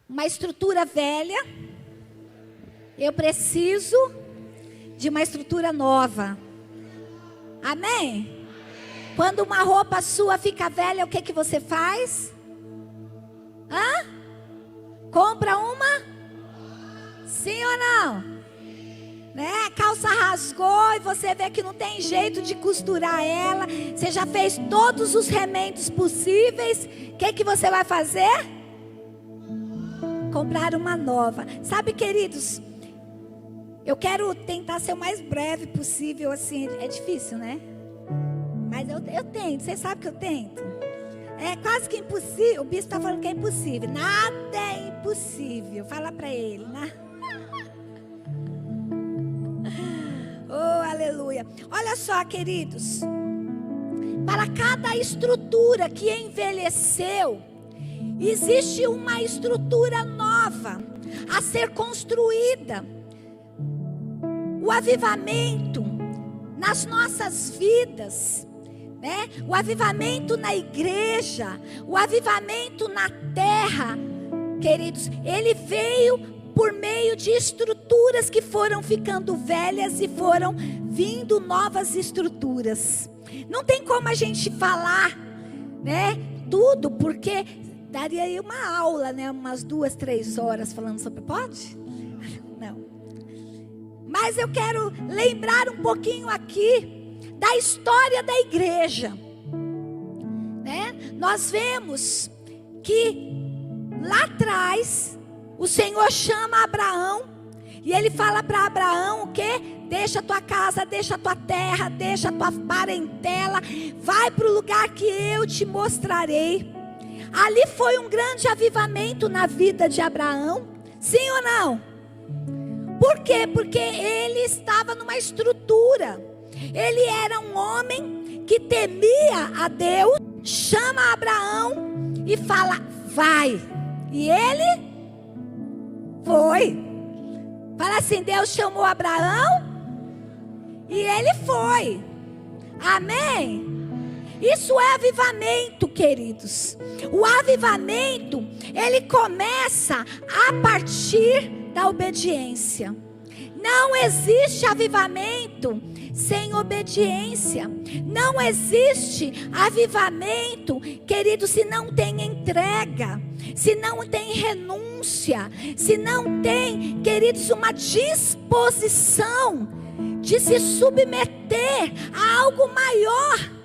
uma estrutura velha, eu preciso de uma estrutura nova. Amém? Quando uma roupa sua fica velha, o que que você faz? Compra uma? Sim ou não? Né? A calça rasgou e você vê que não tem jeito de costurar ela. Você já fez todos os remendos possíveis. O que que você vai fazer? Comprar uma nova. Sabe, queridos, eu quero tentar ser o mais breve possível, assim, é difícil, né? Mas eu tento, vocês sabem que eu tento. É quase que impossível, o bispo está falando que é impossível. Nada é impossível, fala para ele, né? Oh, aleluia. Olha só, queridos, para cada estrutura que envelheceu, existe uma estrutura nova a ser construída. O avivamento nas nossas vidas, né? O avivamento na igreja, o avivamento na terra, queridos, ele veio por meio de estruturas que foram ficando velhas e foram vindo novas estruturas. Não tem como a gente falar, né, tudo, porque daria aí uma aula, né, umas 2, 3 horas falando sobre, pode? Não. Mas eu quero lembrar um pouquinho aqui da história da igreja, né? Nós vemos que lá atrás o Senhor chama Abraão e ele fala para Abraão o quê? Deixa a tua casa, deixa a tua terra, deixa a tua parentela, vai para o lugar que eu te mostrarei. Ali foi um grande avivamento na vida de Abraão, sim ou não? Por quê? Porque ele estava numa estrutura. Ele era um homem que temia a Deus. Chama Abraão e fala, vai. E ele foi. Fala assim, Deus chamou Abraão e ele foi. Amém? Isso é avivamento, queridos. O avivamento, ele começa a partir da obediência. Não existe avivamento sem obediência. Não existe avivamento, querido, se não tem entrega, se não tem renúncia, se não tem, queridos, uma disposição de se submeter a algo maior.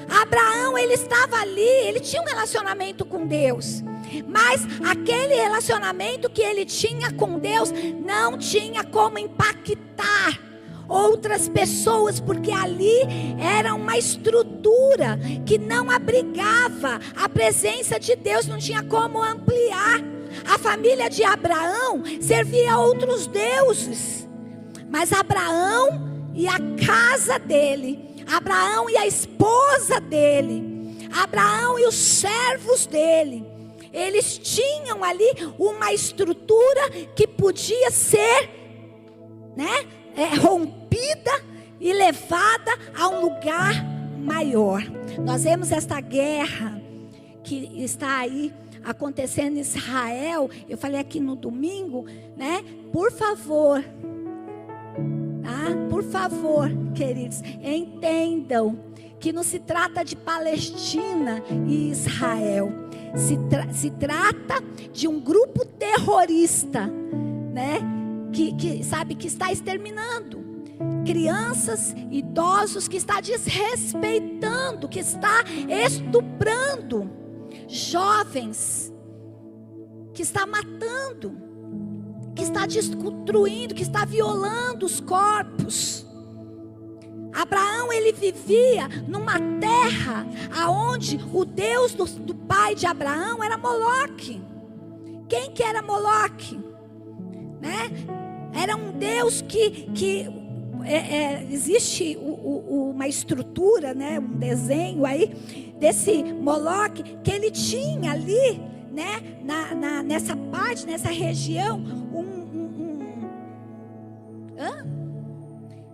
Abraão, ele estava ali, ele tinha um relacionamento com Deus, mas aquele relacionamento que ele tinha com Deus não tinha como impactar outras pessoas, porque ali era uma estrutura que não abrigava a presença de Deus, não tinha como ampliar. A família de Abraão servia a outros deuses, mas Abraão e a casa dele, Abraão e a esposa dele, Abraão e os servos dele, eles tinham ali uma estrutura que podia ser, né, rompida e levada a um lugar maior. Nós vemos esta guerra que está aí acontecendo em Israel. Eu falei aqui no domingo, né? Por favor, por favor, queridos, entendam que não se trata de Palestina e Israel. Se trata de um grupo terrorista, né? Que sabe que está exterminando crianças, idosos, que está desrespeitando, que está estuprando jovens, que está matando, que está destruindo, que está violando os corpos. Abraão, ele vivia numa terra aonde o Deus do pai de Abraão era Moloque. Quem que era Moloque? Né? Era um Deus que existe uma estrutura, né? Um desenho aí desse Moloque que ele tinha ali, né? Nessa parte, nessa região,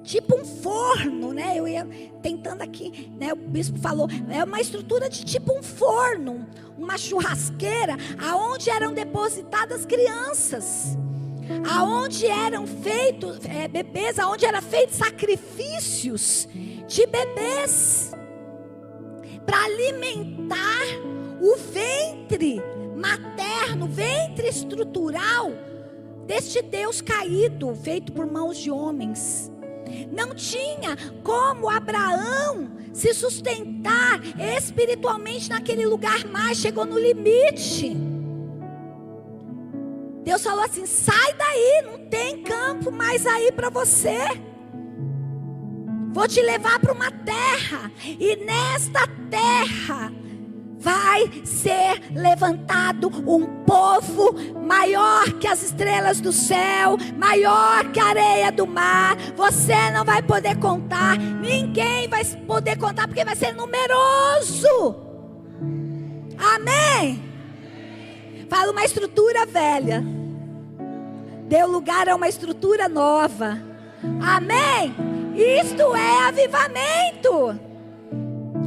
tipo um forno, né? Eu ia tentando aqui, né? O bispo falou, é uma estrutura de tipo um forno, uma churrasqueira, aonde eram depositadas crianças, aonde eram feitos bebês, aonde eram feitos sacrifícios de bebês, para alimentar o ventre materno, o ventre estrutural deste Deus caído, feito por mãos de homens. Não tinha como Abraão se sustentar espiritualmente naquele lugar mais, chegou no limite. Deus falou assim: sai daí, não tem campo mais aí para você. Vou te levar para uma terra, e nesta terra vai ser levantado um povo maior que as estrelas do céu, maior que a areia do mar. Você não vai poder contar, ninguém vai poder contar, porque vai ser numeroso. Amém? Fala, uma estrutura velha deu lugar a uma estrutura nova. Amém? Isto é avivamento.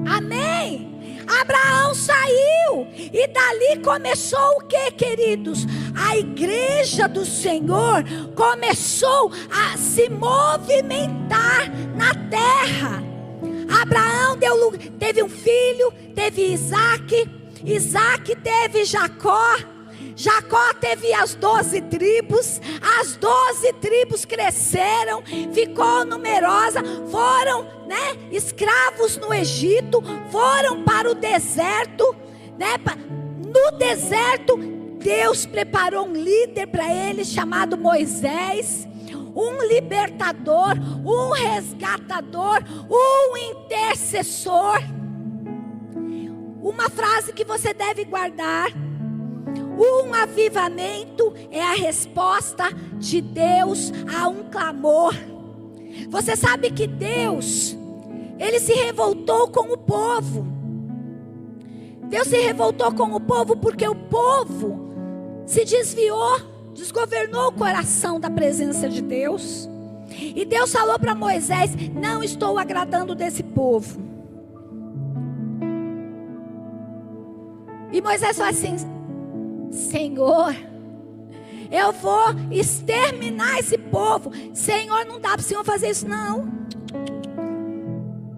Amém? Abraão saiu, e dali começou o que, queridos? A igreja do Senhor começou a se movimentar na terra. Abraão teve um filho, teve Isaac, Isaac teve Jacó, Jacó teve as 12 tribos, as 12 tribos cresceram, ficou numerosa, foram, escravos no Egito, foram para o deserto, no deserto Deus preparou um líder para eles chamado Moisés, um libertador, um resgatador, um intercessor. Uma frase que você deve guardar: um avivamento é a resposta de Deus a um clamor. Você sabe que Deus, Ele se revoltou com o povo. Deus se revoltou com o povo porque o povo se desviou, desgovernou o coração da presença de Deus. E Deus falou para Moisés: não estou agradando desse povo. E Moisés falou assim: Senhor, eu vou exterminar esse povo. Senhor, não dá para o Senhor fazer isso não.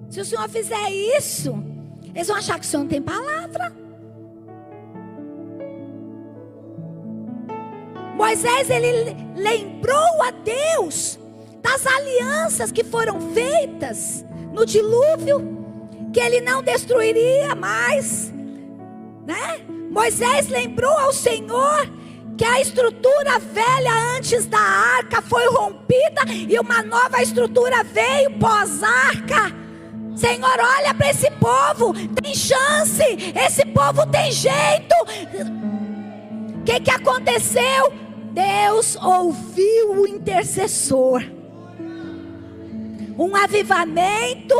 Se o Senhor fizer isso, eles vão achar que o Senhor não tem palavra. Moisés, ele lembrou a Deus das alianças que foram feitas no dilúvio, que ele não destruiria mais, Moisés lembrou ao Senhor que a estrutura velha antes da arca foi rompida e uma nova estrutura veio pós-arca. Senhor, olha para esse povo, tem chance, esse povo tem jeito. O que aconteceu? Deus ouviu o intercessor. Um avivamento,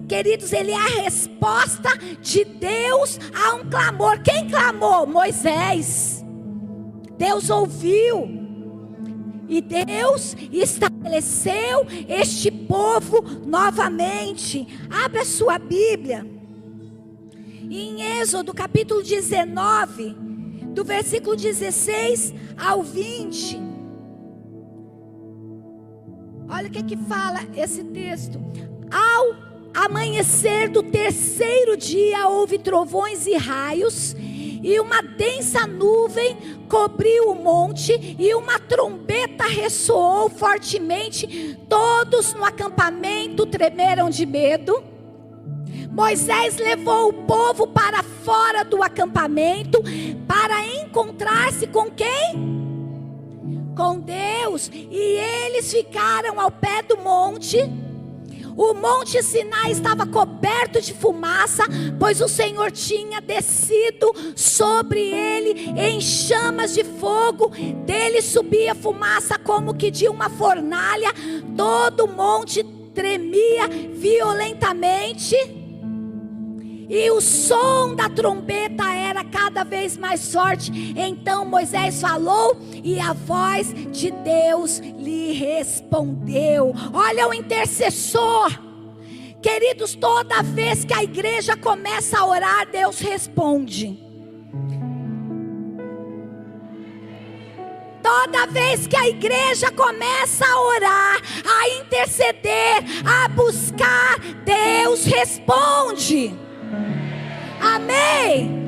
queridos, ele é a resposta de Deus a um clamor. Quem clamou? Moisés. Deus ouviu, e Deus estabeleceu este povo novamente. Abra sua Bíblia em Êxodo capítulo 19, do versículo 16 ao 20. Olha o que fala esse texto. Ao amanhecer do terceiro dia houve trovões e raios, e uma densa nuvem cobriu o monte, e uma trombeta ressoou fortemente. Todos no acampamento tremeram de medo. Moisés levou o povo para fora do acampamento para encontrar-se com quem? Com Deus. E eles ficaram ao pé do monte. O monte Sinai estava coberto de fumaça, pois o Senhor tinha descido sobre ele em chamas de fogo. Dele subia fumaça como que de uma fornalha. Todo o monte tremia violentamente, e o som da trombeta era cada cada vez mais forte. Então Moisés falou e a voz de Deus lhe respondeu. Olha o intercessor. Queridos, toda vez que a igreja começa a orar, Deus responde. Toda vez que a igreja começa a orar, a interceder, a buscar, Deus responde. Amém.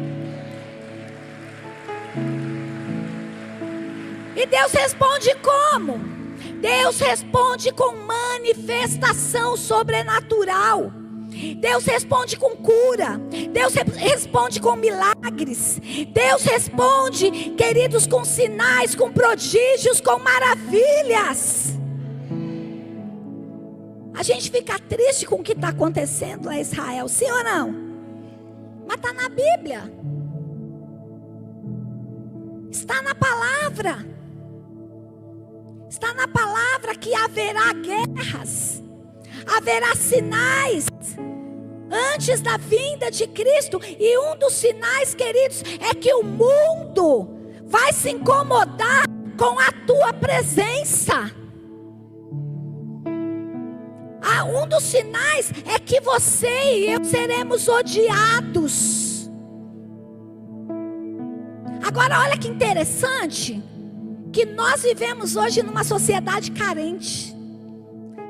E Deus responde como? Deus responde com manifestação sobrenatural. Deus responde com cura. Deus responde com milagres. Deus responde, queridos, com sinais, com prodígios, com maravilhas. A gente fica triste com o que está acontecendo lá em Israel, sim ou não? Mas está na Bíblia. Está na palavra. Está na palavra que haverá guerras. Haverá sinais antes da vinda de Cristo. E um dos sinais, queridos, é que o mundo vai se incomodar com a tua presença. Um dos sinais é que você e eu seremos odiados. Agora olha que interessante, que nós vivemos hoje numa sociedade carente.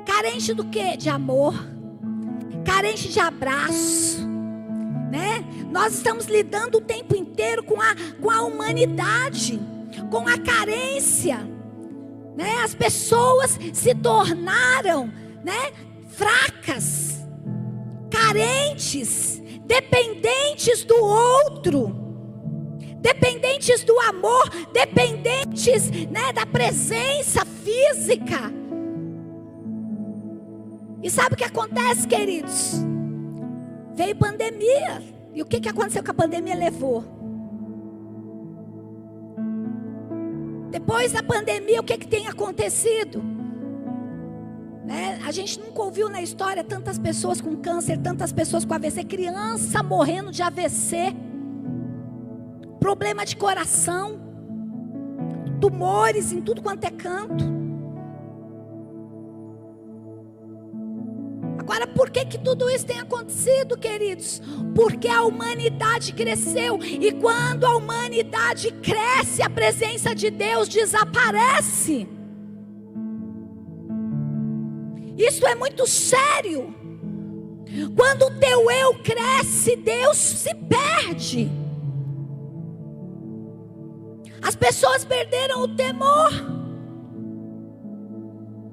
Carente do quê? De amor. Carente de abraço, né? Nós estamos lidando o tempo inteiro com a humanidade, com a carência, né? As pessoas se tornaram, né, fracas, carentes, dependentes do outro, dependentes do amor, dependentes, né, da presença física. E sabe o que acontece, queridos? Veio pandemia. E o que aconteceu com a pandemia? Levou. Depois da pandemia, o que tem acontecido? Né? A gente nunca ouviu na história tantas pessoas com câncer, tantas pessoas com AVC, criança morrendo de AVC, problema de coração, tumores em tudo quanto é canto. Agora, por que tudo isso tem acontecido, queridos? Porque a humanidade cresceu. E quando a humanidade cresce, a presença de Deus desaparece. Isso é muito sério. Quando o teu eu cresce, Deus se perde. As pessoas perderam o temor.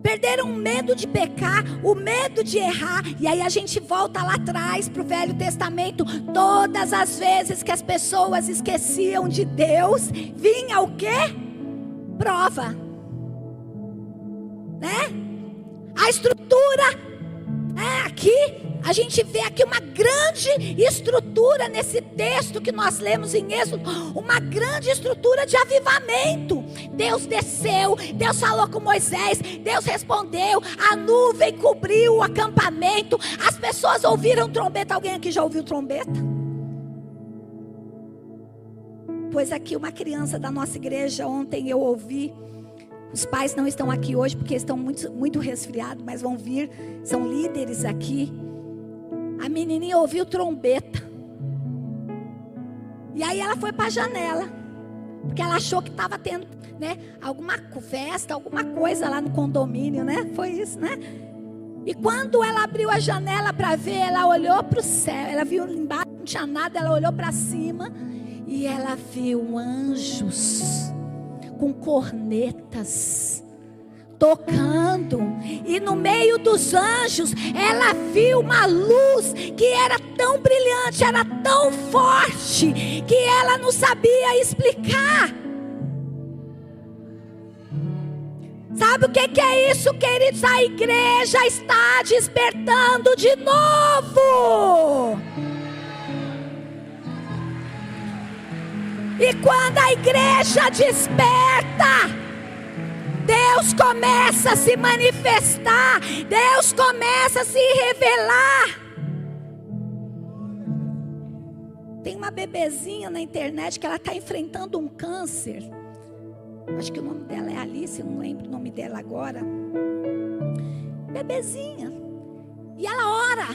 Perderam o medo de pecar, o medo de errar. E aí a gente volta lá atrás para o Velho Testamento. Todas as vezes que as pessoas esqueciam de Deus, vinha o quê? Prova, né? A estrutura, né? Aqui a gente vê aqui uma grande estrutura nesse texto que nós lemos em Êxodo, uma grande estrutura de avivamento. Deus desceu, Deus falou com Moisés, Deus respondeu, a nuvem cobriu o acampamento, as pessoas ouviram trombeta. Alguém aqui já ouviu trombeta? Pois aqui uma criança da nossa igreja, ontem eu ouvi. Os pais não estão aqui hoje porque estão muito resfriados, mas vão vir, são líderes aqui. A menininha ouviu trombeta. E aí ela foi para a janela, porque ela achou que estava tendo, né, alguma festa, alguma coisa lá no condomínio, né? Foi isso, né? E quando ela abriu a janela para ver, ela olhou para o céu. Ela viu embaixo, não tinha nada, ela olhou para cima e ela viu anjos com cornetas tocando, e no meio dos anjos ela viu uma luz que era tão brilhante, era tão forte, que ela não sabia explicar. Sabe o que é isso, queridos? A igreja está despertando de novo. E quando a igreja desperta, Deus começa a se manifestar, Deus começa a se revelar. Tem uma bebezinha na internet que ela está enfrentando um câncer. Acho que o nome dela é Alice, não lembro o nome dela agora. Bebezinha. E ela ora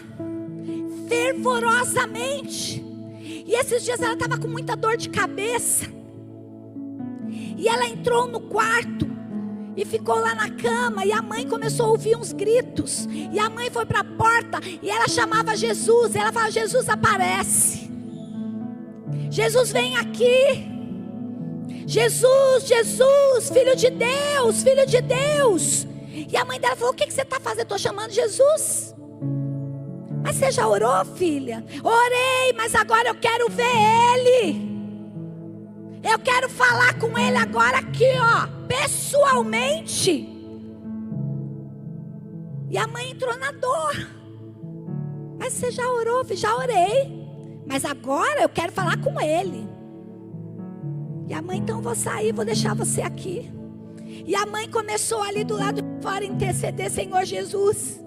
fervorosamente. E esses dias ela estava com muita dor de cabeça. E ela entrou no quarto e ficou lá na cama. E a mãe começou a ouvir uns gritos. E a mãe foi para a porta e ela chamava Jesus. Ela falava: Jesus, aparece. Jesus, vem aqui. Jesus, Jesus, Filho de Deus, Filho de Deus. E a mãe dela falou: o que você está fazendo? Estou chamando Jesus. Mas você já orou, filha? Orei, mas agora eu quero ver Ele. Eu quero falar com Ele agora aqui, ó, pessoalmente. E a mãe entrou na dor. Mas você já orou? Já orei. Mas agora eu quero falar com Ele. E a mãe: então vou sair, vou deixar você aqui. E a mãe começou ali do lado de fora interceder: Senhor Jesus,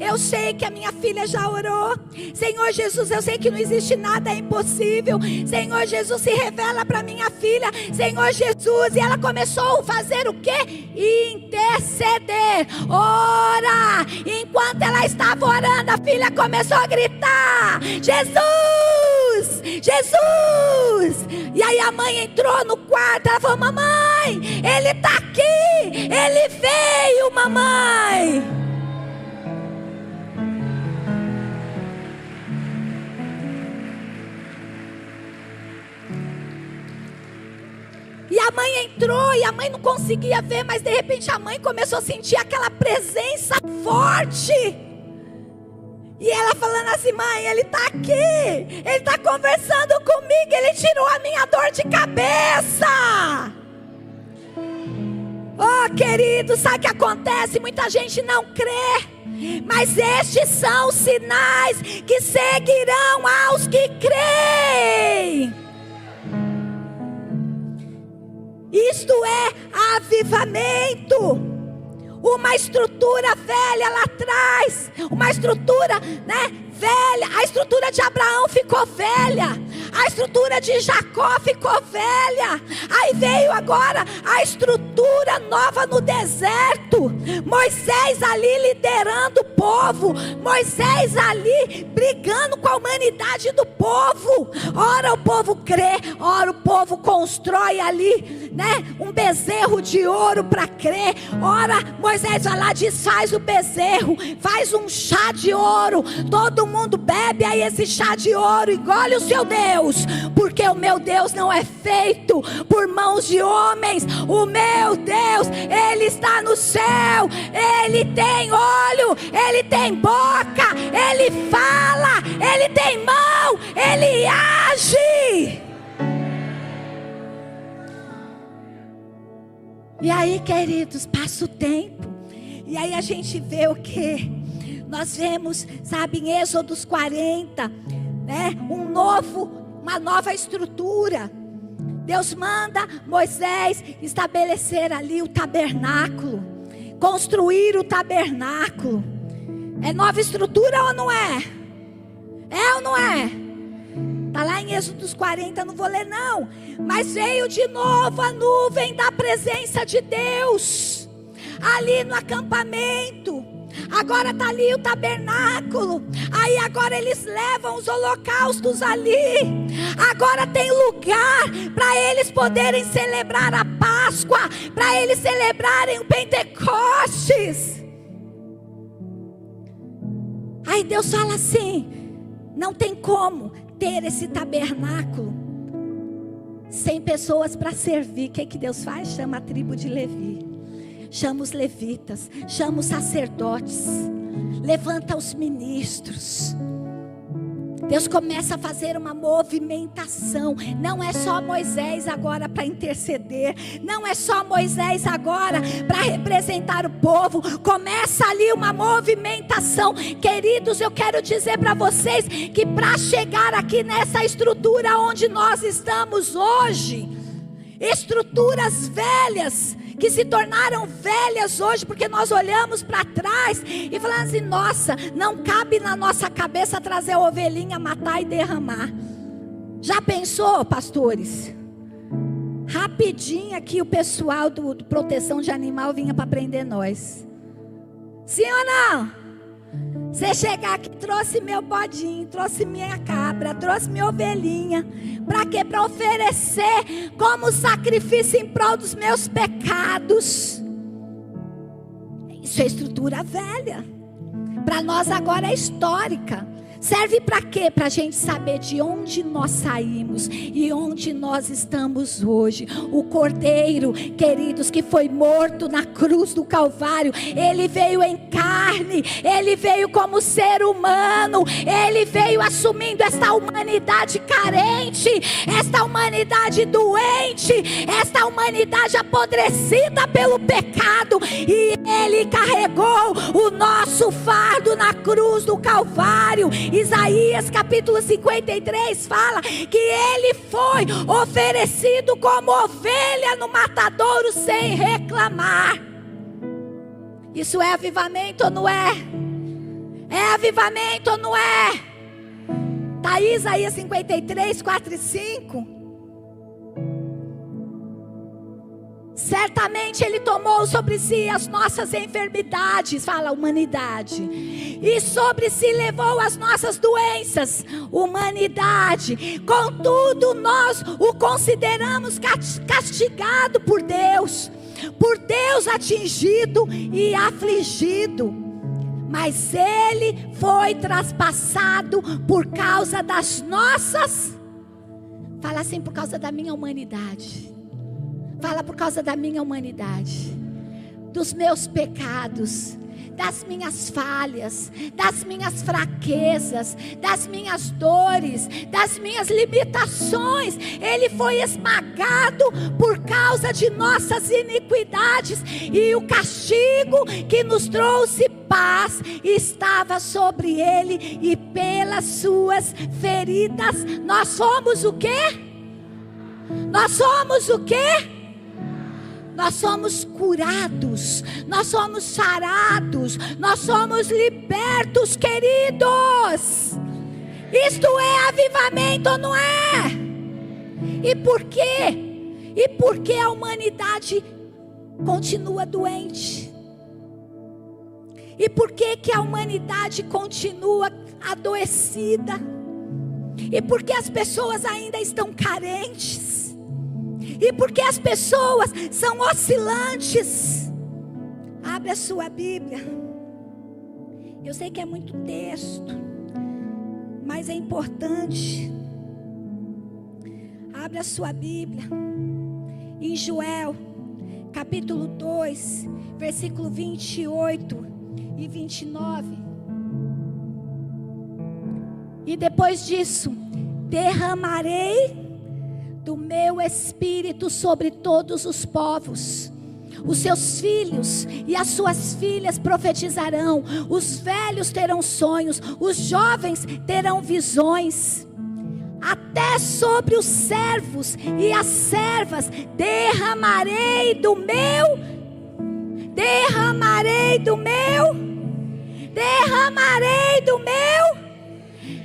eu sei que a minha filha já orou. Senhor Jesus, eu sei que não existe nada impossível. Senhor Jesus, se revela para minha filha. Senhor Jesus. E ela começou a fazer o quê? Interceder. Ora. Enquanto ela estava orando, a filha começou a gritar: Jesus, Jesus. E aí a mãe entrou no quarto. Ela falou: mamãe, Ele está aqui. Ele veio, mamãe. E a mãe entrou e a mãe não conseguia ver, mas de repente a mãe começou a sentir aquela presença forte. E ela falando assim: mãe, Ele está aqui. Ele está conversando comigo. Ele tirou a minha dor de cabeça. Oh, querido, sabe o que acontece? Muita gente não crê. Mas estes são os sinais que seguirão aos que creem. Isto é avivamento. Uma estrutura velha lá atrás, uma estrutura, velha. A estrutura de Abraão ficou velha, a estrutura de Jacó ficou velha. Aí veio agora a estrutura nova no deserto. Moisés ali liderando o povo, Moisés ali brigando com a humanidade do povo. Ora o povo crê, ora o povo constrói ali, um bezerro de ouro para crer. Ora Moisés vai lá, desfaz o bezerro, faz um chá de ouro, todo mundo bebe aí esse chá de ouro, engole o seu Deus, porque o meu Deus não é feito por mãos de homens. O meu Deus, Ele está no céu, Ele tem olho, Ele tem boca, Ele fala, Ele tem mão, Ele age. E aí, queridos, passa o tempo, e aí a gente vê o que? Nós vemos, sabe, em Êxodos 40, uma nova estrutura. Deus manda Moisés estabelecer ali o tabernáculo, construir o tabernáculo. É nova estrutura ou não é? É ou não é? Está lá em Êxodos 40, não vou ler não. Mas veio de novo a nuvem da presença de Deus, ali no acampamento. Agora está ali o tabernáculo. Aí agora eles levam os holocaustos ali. Agora tem lugar para eles poderem celebrar a Páscoa, para eles celebrarem o Pentecostes. Aí Deus fala assim: não tem como ter esse tabernáculo sem pessoas para servir. O que Deus faz? Chama a tribo de Levi, chama os levitas, chama os sacerdotes, levanta os ministros. Deus começa a fazer uma movimentação. Não é só Moisés agora para interceder, não é só Moisés agora para representar o povo. Começa ali uma movimentação. Queridos, eu quero dizer para vocês que para chegar aqui nessa estrutura onde nós estamos hoje, estruturas velhas que se tornaram velhas hoje, porque nós olhamos para trás e falamos assim: nossa, não cabe na nossa cabeça trazer a ovelhinha, matar e derramar. Já pensou, pastores? Rapidinho aqui o pessoal do proteção de animal vinha para prender nós. Sim ou não? Você chegar aqui, trouxe meu bodinho, trouxe minha cabra, trouxe minha ovelhinha. Para quê? Para oferecer como sacrifício em prol dos meus pecados. Isso é estrutura velha. Para nós agora é histórica. Serve para quê? Para a gente saber de onde nós saímos e onde nós estamos hoje. O Cordeiro, queridos, que foi morto na cruz do Calvário, ele veio em carne, ele veio como ser humano, ele veio assumindo esta humanidade carente, esta humanidade doente, esta humanidade apodrecida pelo pecado, e ele carregou o nosso fardo na cruz do Calvário. Isaías capítulo 53 fala que ele foi oferecido como ovelha no matadouro sem reclamar. Isso é avivamento ou não é? É avivamento ou não é? Está aí Isaías 53, 4 e 5. Certamente ele tomou sobre si as nossas enfermidades, fala humanidade, e sobre si levou as nossas doenças, humanidade. Contudo nós o consideramos castigado por Deus atingido e afligido, mas ele foi traspassado por causa das nossas, fala assim, por causa da minha humanidade. Fala, por causa da minha humanidade, dos meus pecados, das minhas falhas, das minhas fraquezas, das minhas dores, das minhas limitações. Ele foi esmagado por causa de nossas iniquidades, e o castigo que nos trouxe paz estava sobre ele, e pelas suas feridas nós somos o quê? Nós somos o quê? Nós somos curados, nós somos sarados, nós somos libertos, queridos. Isto é avivamento ou não é? E por quê? E por que a humanidade continua doente? E por que a humanidade continua adoecida? E por que as pessoas ainda estão carentes? E porque as pessoas são oscilantes? Abre a sua Bíblia. Eu sei que é muito texto, mas é importante. Abre a sua Bíblia em Joel capítulo 2, versículo 28 e 29. E depois disso, derramarei do meu espírito sobre todos os povos. Os seus filhos e as suas filhas profetizarão, os velhos terão sonhos, os jovens terão visões. Até sobre os servos e as servas derramarei do meu.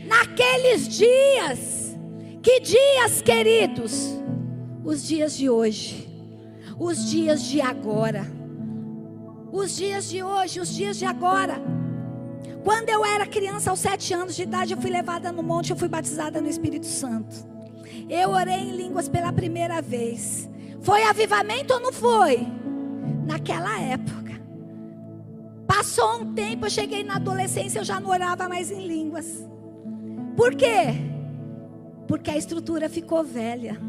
Naqueles dias. Que dias, queridos? Os dias de hoje, os dias de agora, os dias de hoje, os dias de agora. Quando eu era criança, aos 7 anos de idade, eu fui levada no monte, eu fui batizada no Espírito Santo. Eu orei em línguas pela primeira vez. Foi avivamento ou não foi? Naquela época. Passou um tempo, eu cheguei na adolescência, eu já não orava mais em línguas. Por quê? Porque a estrutura ficou velha.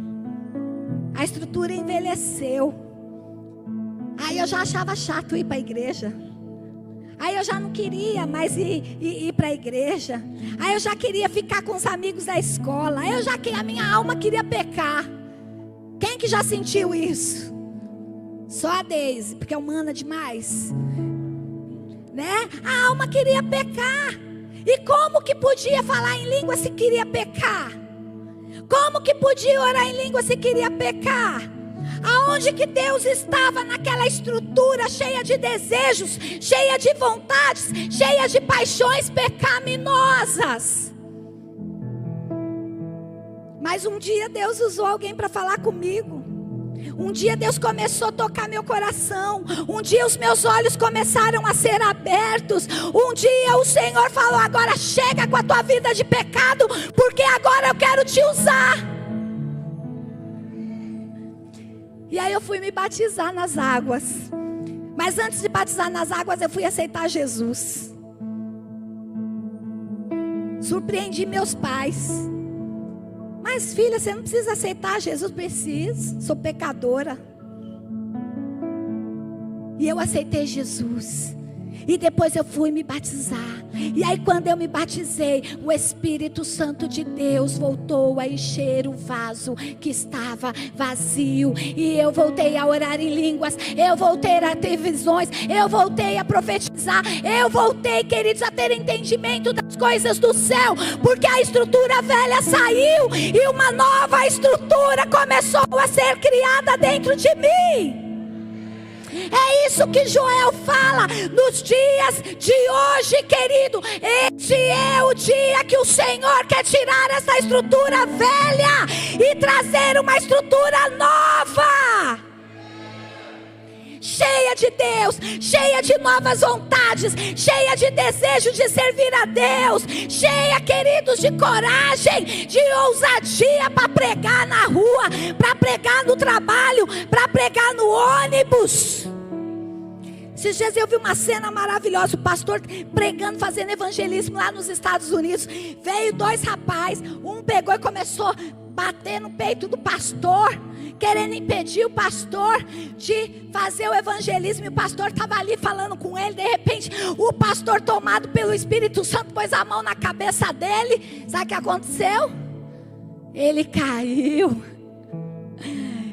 A estrutura envelheceu. Aí eu já achava chato ir para a igreja. Aí eu já não queria mais ir para a igreja. Aí eu já queria ficar com os amigos da escola. Aí a minha alma queria pecar. Quem que já sentiu isso? Só a Deise, porque é humana demais, né? A alma queria pecar. E como que podia falar em língua se queria pecar? Como que podia orar em língua se queria pecar? Aonde que Deus estava naquela estrutura cheia de desejos, cheia de vontades, cheia de paixões pecaminosas? Mas um dia Deus usou alguém para falar comigo. Um dia Deus começou a tocar meu coração. Um dia os meus olhos começaram a ser abertos. Um dia o Senhor falou: agora chega com a tua vida de pecado, porque agora eu quero te usar. E aí eu fui me batizar nas águas. Mas antes de batizar nas águas, eu fui aceitar Jesus. Surpreendi meus pais. Mas filha, você não precisa aceitar Jesus. Preciso, sou pecadora. E eu aceitei Jesus. E depois eu fui me batizar. E aí quando eu me batizei, o Espírito Santo de Deus voltou a encher o vaso que estava vazio. E eu voltei a orar em línguas. Eu voltei a ter visões. Eu voltei a profetizar. Eu voltei, queridos, a ter entendimento das coisas do céu. Porque a estrutura velha saiu e uma nova estrutura começou a ser criada dentro de mim. É isso que Joel fala nos dias de hoje, querido. Este é o dia que o Senhor quer tirar essa estrutura velha e trazer uma estrutura nova, cheia de Deus, cheia de novas vontades, cheia de desejo de servir a Deus, cheia, queridos, de coragem, de ousadia para pregar na rua, para pregar no trabalho, para pregar no ônibus. Esses dias eu vi uma cena maravilhosa, o pastor pregando, fazendo evangelismo lá nos Estados Unidos. Veio dois rapazes, um pegou e começou a bater no peito do pastor, querendo impedir o pastor de fazer o evangelismo. E o pastor estava ali falando com ele. De repente o pastor, tomado pelo Espírito Santo, pôs a mão na cabeça dele. Sabe o que aconteceu? Ele caiu.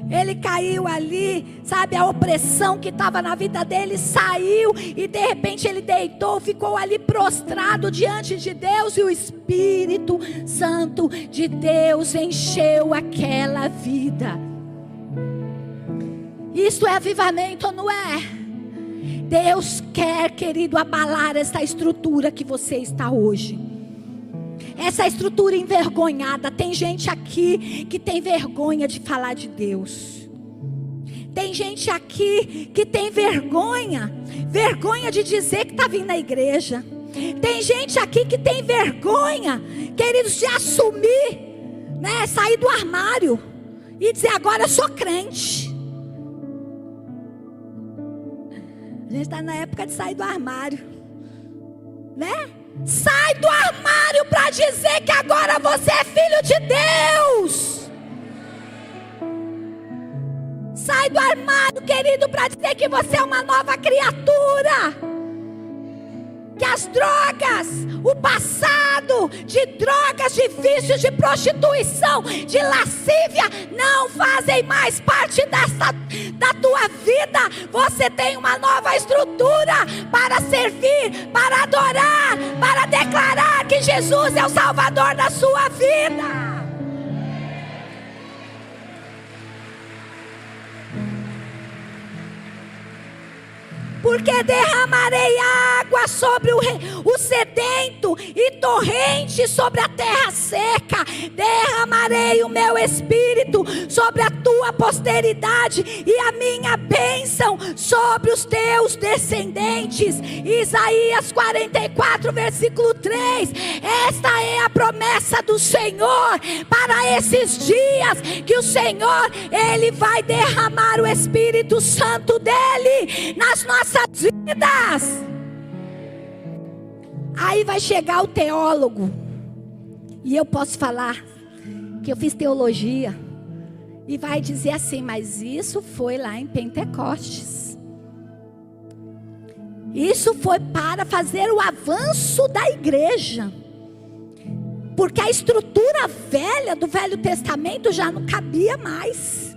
Ele caiu ali, sabe, a opressão que estava na vida dele saiu. E de repente ele deitou, ficou ali prostrado diante de Deus. E o Espírito Santo de Deus encheu aquela vida. Isso é avivamento ou não é? Deus quer, querido, abalar essa estrutura que você está hoje. Essa estrutura envergonhada. Tem gente aqui que tem vergonha de falar de Deus. Tem gente aqui que tem vergonha de dizer que está vindo na igreja. Tem gente aqui que tem vergonha, queridos, de assumir, né, sair do armário e dizer: agora eu sou crente. A gente está na época de sair do armário, né? Sai do armário para dizer que agora você é filho de Deus. Sai do armário, querido, para dizer que você é uma nova criatura. Que as drogas, o passado de drogas, de vícios, de prostituição, de lascívia, não fazem mais parte da tua vida. Você tem uma nova estrutura para servir, para adorar, para declarar que Jesus é o Salvador da sua vida. Porque derramarei água sobre o sedento e torrente sobre a terra seca. Derramarei o meu espírito sobre a tua posteridade e a minha bênção sobre os teus descendentes. Isaías 44, versículo 3. Esta é a promessa do Senhor para esses dias, que o Senhor, Ele vai derramar o Espírito Santo dEle nas nossas vidas. Aí vai chegar o teólogo, e eu posso falar que eu fiz teologia, e vai dizer assim: mas isso foi lá em Pentecostes, isso foi para fazer o avanço da igreja, porque a estrutura velha do Velho Testamento já não cabia mais.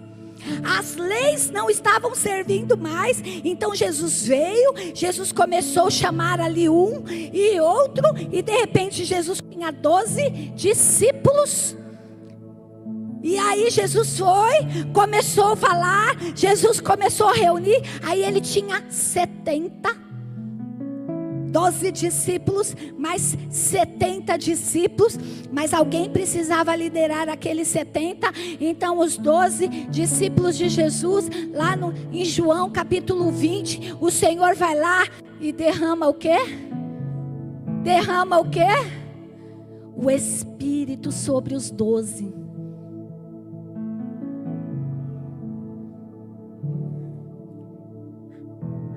As leis não estavam servindo mais. Então Jesus veio, Jesus começou a chamar ali um e outro, e de repente Jesus tinha 12 discípulos. E aí Jesus começou a falar, Jesus começou a reunir. Aí ele tinha 70. 12 discípulos, mais 70 discípulos, mas alguém precisava liderar aqueles 70, então os 12 discípulos de Jesus, lá em João capítulo 20, o Senhor vai lá e derrama o quê? Derrama o quê? O Espírito sobre os 12.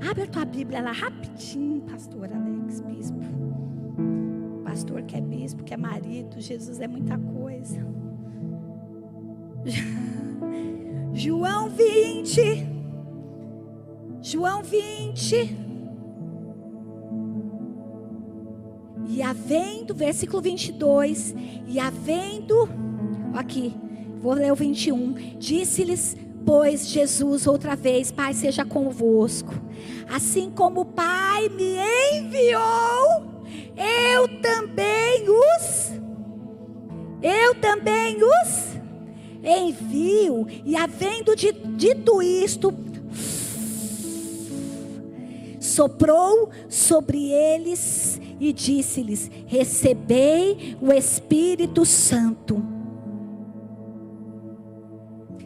Abre a tua Bíblia lá rapidinho, pastor Alex, bispo. Pastor que é bispo, que é marido, Jesus é muita coisa. João 20. João 20. E havendo, versículo 22. E havendo, aqui, vou ler o 21. Disse-lhes, pois, Jesus outra vez: Pai seja convosco. Assim como o Pai me enviou, eu também os envio. E havendo dito isto, soprou sobre eles e disse-lhes: recebei o Espírito Santo.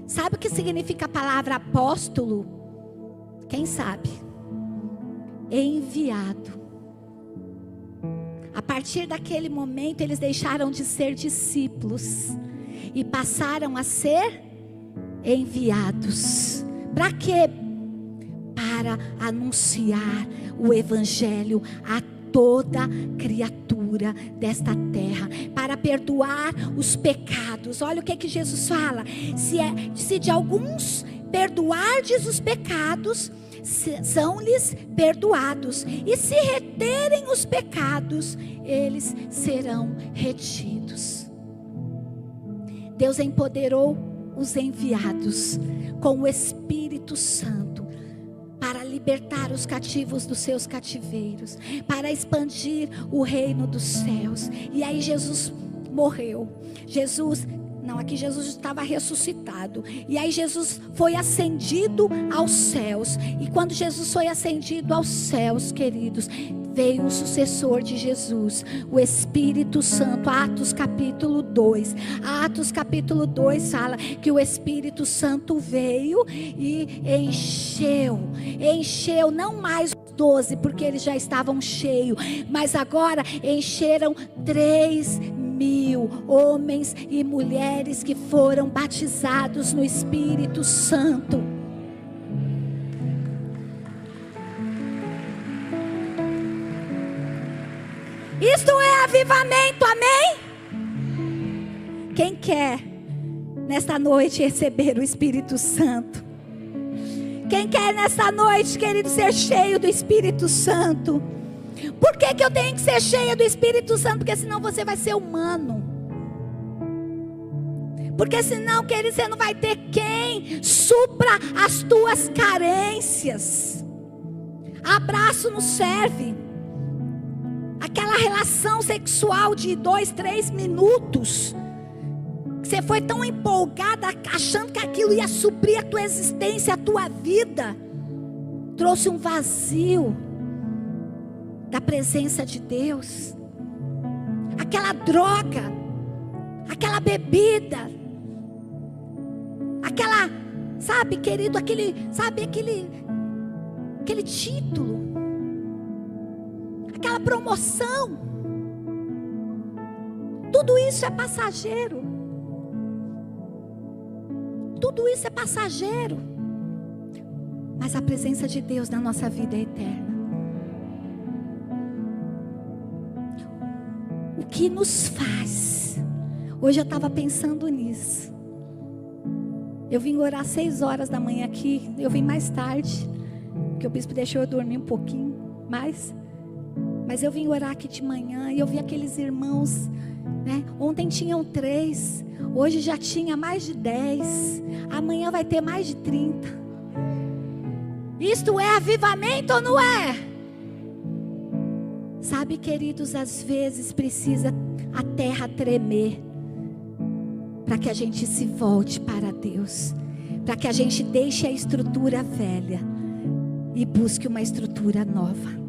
Sabe o que significa a palavra apóstolo? Quem sabe? Enviado. A partir daquele momento eles deixaram de ser discípulos e passaram a ser enviados. Para quê? Para anunciar o Evangelho a toda criatura desta terra, para perdoar os pecados. Olha o que Jesus fala: se de alguns perdoardes os pecados, são-lhes perdoados, e se reterem os pecados, eles serão retidos. Deus empoderou os enviados com o Espírito Santo para libertar os cativos dos seus cativeiros, para expandir o reino dos céus. E aí Jesus morreu. Aqui Jesus estava ressuscitado. E aí Jesus foi ascendido aos céus. E quando Jesus foi ascendido aos céus, queridos, veio o sucessor de Jesus, o Espírito Santo. Atos capítulo 2. Atos capítulo 2 fala que o Espírito Santo veio e encheu não mais os 12, porque eles já estavam cheios, mas agora encheram 3.000 homens e mulheres que foram batizados no Espírito Santo. Isto é avivamento, amém? Quem quer nesta noite receber o Espírito Santo? Quem quer nesta noite, querido, ser cheio do Espírito Santo? Por que eu tenho que ser cheia do Espírito Santo? Porque senão você vai ser humano. Porque senão, querido, você não vai ter quem supra as tuas carências. Abraço não serve. Aquela relação sexual de 2, 3 minutos, que você foi tão empolgada, achando que aquilo ia suprir a tua existência, a tua vida, trouxe um vazio da presença de Deus. Aquela droga, aquela bebida, aquela, sabe, querido, aquele título, aquela promoção, tudo isso é passageiro. Tudo isso é passageiro. Mas a presença de Deus na nossa vida é eterna. O que nos faz? Hoje eu estava pensando nisso. Eu vim orar 6 horas da manhã aqui. Eu vim mais tarde, porque o bispo deixou eu dormir um pouquinho mais. Mas eu vim orar aqui de manhã e eu vi aqueles irmãos, né? Ontem tinham 3, hoje já tinha mais de 10, amanhã vai ter mais de 30. Isto é avivamento ou não é? Sabe, queridos, às vezes precisa a terra tremer para que a gente se volte para Deus, para que a gente deixe a estrutura velha e busque uma estrutura nova.